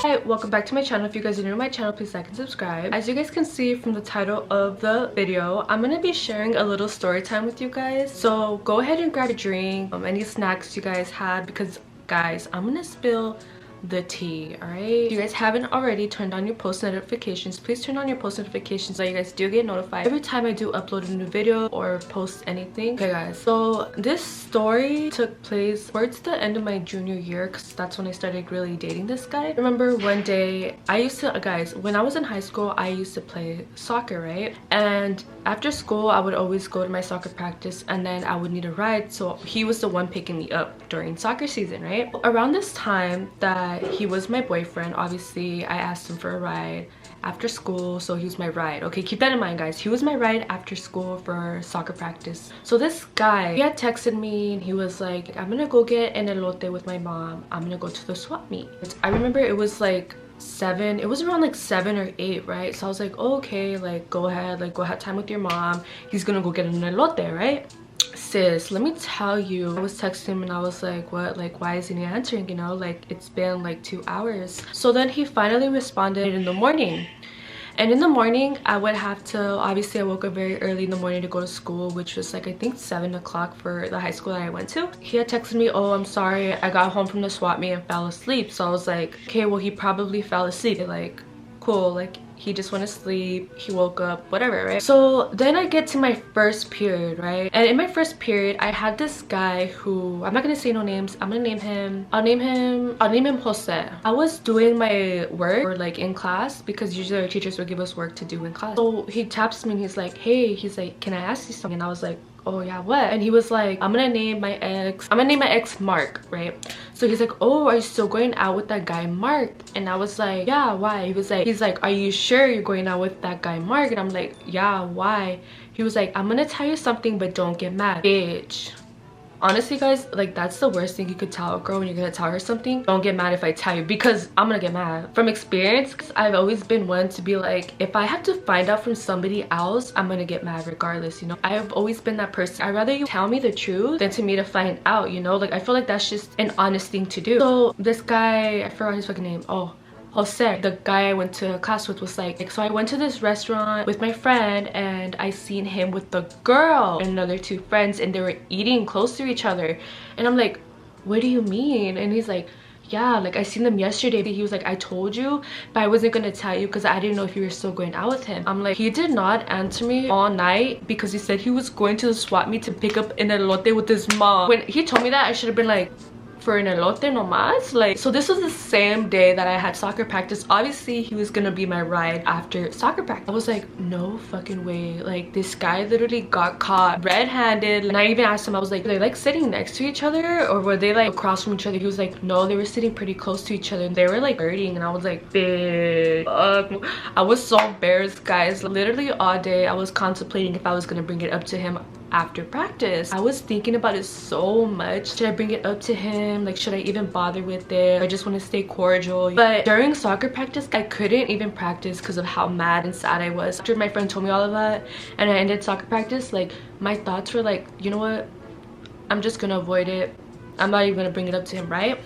Hi, welcome back to my channel. If you guys are new to my channel, please like and subscribe. As you guys can see from the title of the video, I'm gonna be sharing a little story time with you guys. So go ahead and grab a drink, any snacks you guys had, because guys, I'm gonna spill the tea. All right, if you guys haven't already turned on your post notifications, please turn on your post notifications so you guys do get notified every time I do upload a new video or post anything. Okay guys, so this story took place towards the end of my junior year, because that's when I started really dating this guy. I remember one day I used to, guys, when I was in high school, I used to play soccer, right? And after school I would always go to my soccer practice, and then I would need a ride, so he was the one picking me up during soccer season, right? Around this time that he was my boyfriend, obviously I asked him for a ride after school, so he was my ride. Okay, keep that in mind guys, he was my ride after school for soccer practice. So this guy, he had texted me and he was like, I'm gonna go get an elote with my mom, I'm gonna go to the swap meet. I remember it was like 7, it was around like 7 or 8, right? So I was like, oh, okay, like go ahead, like go have time with your mom, he's gonna go get an elote, right? Sis, let me tell you, I was texting him and I was like, what, like why isn't he answering, you know, like it's been like 2 hours. So then he finally responded in the morning. And in the morning I would have to, obviously I woke up very early in the morning to go to school, which was like I think 7 o'clock for the high school that I went to. He had texted me, oh, I'm sorry, I got home from the swap meet and fell asleep. So I was like, okay, well he probably fell asleep, like cool, like he just went to sleep, he woke up, whatever, right? So then I get to my first period, right? And in my first period I had this guy who, I'm not gonna say no names, I'm gonna name him, I'll name him Jose. I was doing my work, or like in class, because usually our teachers would give us work to do in class. So he taps me and he's like, hey, he's like, can I ask you something? And I was like, oh yeah, what? And he was like, I'm gonna name my ex Mark, right? So he's like, oh, are you still going out with that guy Mark? And I was like, yeah, why? He's like, are you sure you're going out with that guy Mark? And I'm like, yeah, why? He was like, I'm gonna tell you something, but don't get mad, bitch. Honestly guys, like that's the worst thing you could tell a girl when you're gonna tell her something. Don't get mad if I tell you, because I'm gonna get mad. From experience, I've always been one to be like, if I have to find out from somebody else, I'm gonna get mad regardless, you know? I've always been that person. I'd rather you tell me the truth than to me to find out, you know? Like I feel like that's just an honest thing to do. So this guy, I forgot his fucking name. Oh, Jose, the guy I went to class with, was like, so I went to this restaurant with my friend and I seen him with the girl and another 2 friends, and they were eating close to each other. And I'm like, what do you mean? And he's like, yeah, like I seen them yesterday. He was like, I told you, but I wasn't gonna tell you because I didn't know if you were still going out with him. I'm like, he did not answer me all night because he said he was going to the swap meet to pick up an elote with his mom. When he told me that, I should have been like, for an elote nomás? Like, so this was the same day that I had soccer practice. Obviously he was gonna be my ride after soccer practice. I was like, no fucking way. Like this guy literally got caught red-handed. And I even asked him, I was like, were they like sitting next to each other or were they like across from each other? He was like, no, they were sitting pretty close to each other and they were like flirting. And I was like, bitch, fuck. I was so embarrassed guys. Literally all day I was contemplating if I was gonna bring it up to him after practice. I was thinking about it so much. Should I bring it up to him? Like, should I even bother with it? I just want to stay cordial. But during soccer practice I couldn't even practice because of how mad and sad I was. After my friend told me all of that and I ended soccer practice, like my thoughts were like, you know what, I'm just gonna avoid it. I'm not even gonna bring it up to him, right?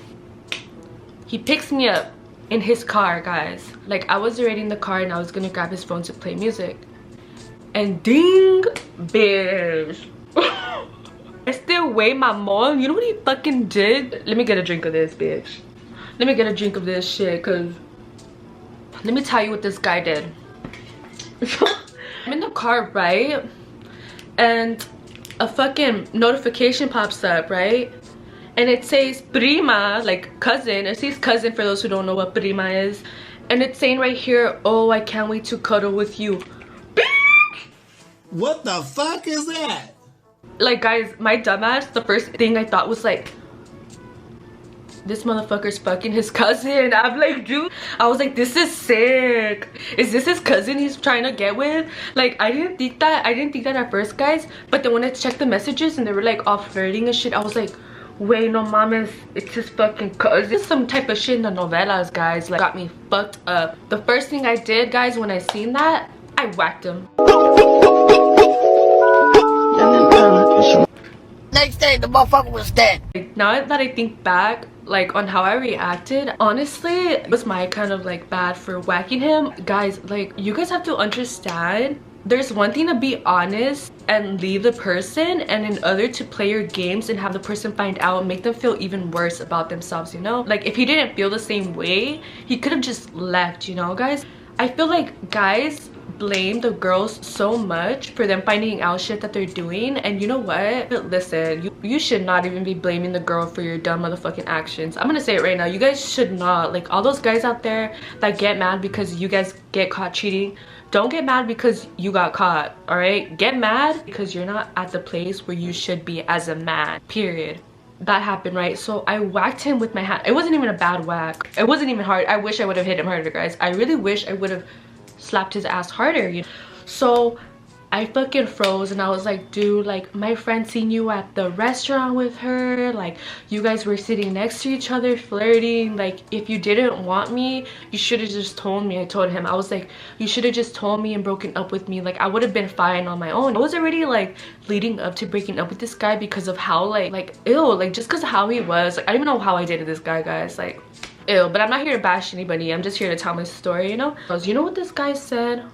He picks me up in his car, guys. Like I was already in the car and I was gonna grab his phone to play music, and ding, bitch. I still weigh my mom. You know what he fucking did? Let me get a drink of this, bitch. Let me get a drink of this shit, cause let me tell you what this guy did. I'm in the car, right? And a fucking notification pops up, right? And it says prima, like cousin. It says cousin for those who don't know what prima is. And it's saying right here, oh, I can't wait to cuddle with you. What the fuck is that? Like guys, my dumbass, the first thing I thought was like, this motherfucker's fucking his cousin. I'm like, dude, I was like, this is sick. Is this his cousin he's trying to get with? Like I didn't think that at first guys, but then when I checked the messages and they were like all flirting and shit, I was like, wait, no mames, it's his fucking cousin. It's some type of shit in the novelas, guys. Like got me fucked up. The first thing I did guys when I seen that, I whacked him. Next day the motherfucker was dead. Now that I think back, like on how I reacted, honestly it was my kind of like bad for whacking him. Guys, like you guys have to understand, there's one thing to be honest and leave the person, and another to play your games and have the person find out and make them feel even worse about themselves, you know? Like if he didn't feel the same way, he could have just left, you know guys? I feel like guys blame the girls so much for them finding out shit that they're doing, and you know what, listen, you should not even be blaming the girl for your dumb motherfucking actions. I'm gonna say it right now, you guys should not. Like all those guys out there that get mad because you guys get caught cheating, don't get mad because you got caught, all right? Get mad because you're not at the place where you should be as a man, period. That happened, right? So I whacked him with my hand. It wasn't even a bad whack, it wasn't even hard. I wish I would have hit him harder, guys. I really wish I would have slapped his ass harder, you know? So I fucking froze and I was like, dude, like my friend seen you at the restaurant with her, like you guys were sitting next to each other flirting. Like if you didn't want me, you should have just told me. I told him, I was like, you should have just told me and broken up with me. Like I would have been fine on my own. I was already like leading up to breaking up with this guy because of how like ew, like just because of how he was. Like I don't even know how I dated this guy, guys, like ew. But I'm not here to bash anybody, I'm just here to tell my story, you know? Because you know what this guy said?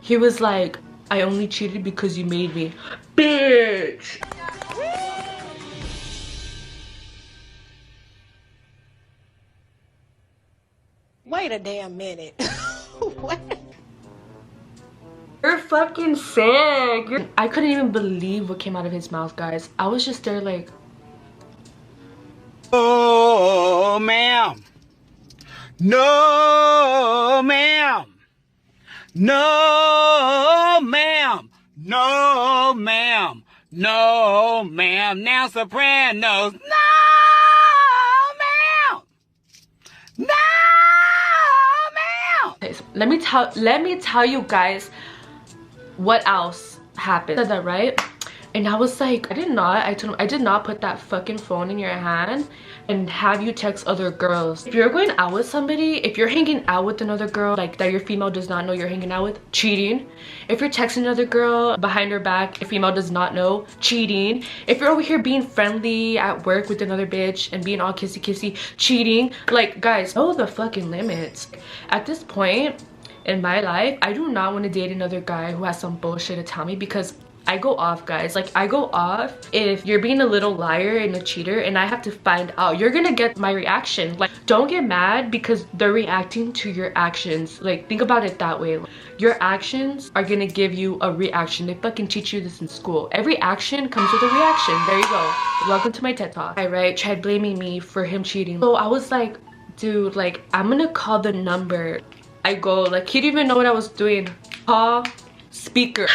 He was like, I only cheated because you made me. Bitch! Wait a damn minute. What? You're fucking sick. I couldn't even believe what came out of his mouth, guys. I was just there like, Oh, ma'am. No, ma'am. No, ma'am. No, ma'am. No, ma'am. Now sopranos. No, ma'am. No, ma'am. okay, so let me tell you guys what else happened. I said that, right? And I was like, I told him, I did not put that fucking phone in your hand and have you text other girls. If you're going out with somebody, if you're hanging out with another girl like that your female does not know you're hanging out with, cheating. If you're texting another girl behind her back, a female does not know, cheating. If you're over here being friendly at work with another bitch and being all kissy kissy, cheating. Like guys, know the fucking limits. At this point in my life, I do not want to date another guy who has some bullshit to tell me, because I go off, guys. Like I go off if you're being a little liar and a cheater and I have to find out. You're gonna get my reaction. Like don't get mad because they're reacting to your actions. Like think about it that way. Your actions are gonna give you a reaction. They fucking teach you this in school. Every action comes with a reaction. There you go. Welcome to my TED Talk. Right, tried blaming me for him cheating. So I was like, dude, like I'm gonna call the number. I go, like he didn't even know what I was doing. Call speaker.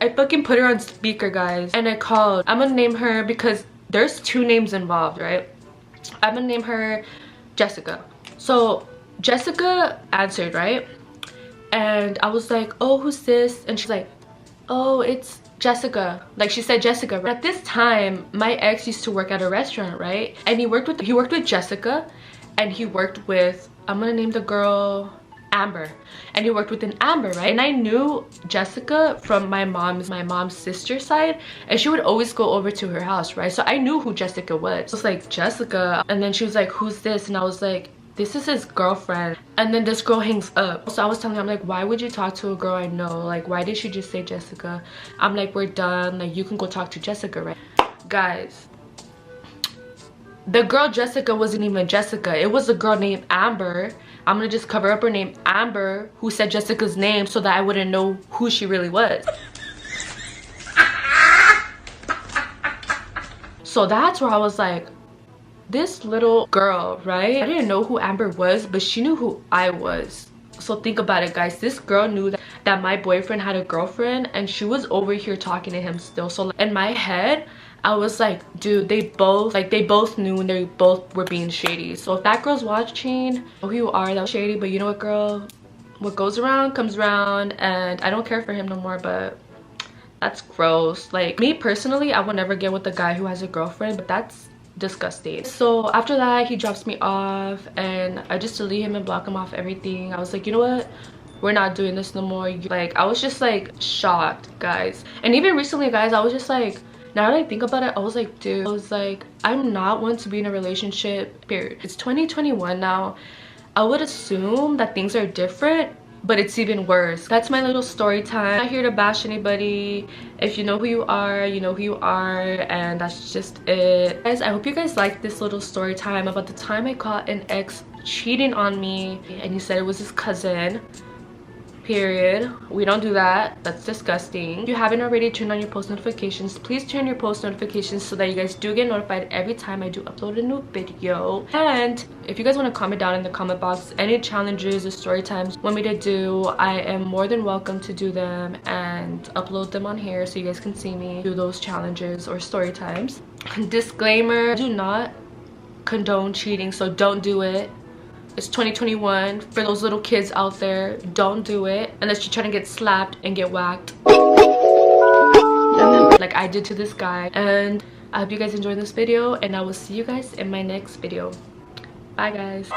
I fucking put her on speaker, guys, and I called. I'm gonna name her because there's two names involved, right? I'm gonna name her Jessica. So Jessica answered, right? And I was like, oh, who's this? And she's like, oh, it's Jessica. Like she said Jessica. At this time, my ex used to work at a restaurant, right? And he worked with Jessica, and he worked with, I'm gonna name the girl Amber, and he worked with an Amber, right? And I knew Jessica from my mom's sister's side, and she would always go over to her house, right? So I knew who Jessica was. So it's like, Jessica. And then she was like, who's this? And I was like, this is his girlfriend. And then this girl hangs up. So I was telling her, I'm like, why would you talk to a girl I know? Like, why did she just say Jessica? I'm like, we're done, like you can go talk to Jessica, right? Guys, the girl Jessica wasn't even Jessica. It was a girl named Amber. I'm gonna just cover up her name, Amber, who said Jessica's name so that I wouldn't know who she really was. So that's where I was like, this little girl, right? I didn't know who Amber was, but she knew who I was. So think about it, guys. This girl knew that my boyfriend had a girlfriend, and she was over here talking to him still. So in my head, I was like, dude, they both knew, and they both were being shady. So if that girl's watching, I know who you are, that was shady. But you know what, girl? What goes around comes around, and I don't care for him no more, but that's gross. Like me personally, I would never get with a guy who has a girlfriend, but that's disgusting. So after that, he drops me off, and I just delete him and block him off everything. I was like, you know what? We're not doing this no more. Like I was just like shocked, guys. And even recently, guys, I was just like, Now that I think about it, I was like, dude, I'm not one to be in a relationship, period. It's 2021 now. I would assume that things are different, but it's even worse. That's my little story time. I'm not here to bash anybody. If you know who you are, you know who you are, and that's just it. Guys, I hope you guys liked this little story time about the time I caught an ex cheating on me, and he said it was his cousin. Period. We don't do that. That's disgusting. If you haven't already turned on your post notifications, please turn your post notifications so that you guys do get notified every time I do upload a new video. And if you guys want to comment down in the comment box any challenges or story times you want me to do, I am more than welcome to do them and upload them on here so you guys can see me do those challenges or story times. Disclaimer, I do not condone cheating, so don't do it. It's 2021. For those little kids out there, don't do it unless you're trying to get slapped and get whacked like I did to this guy. And I hope you guys enjoyed this video, and I will see you guys in my next video. Bye guys.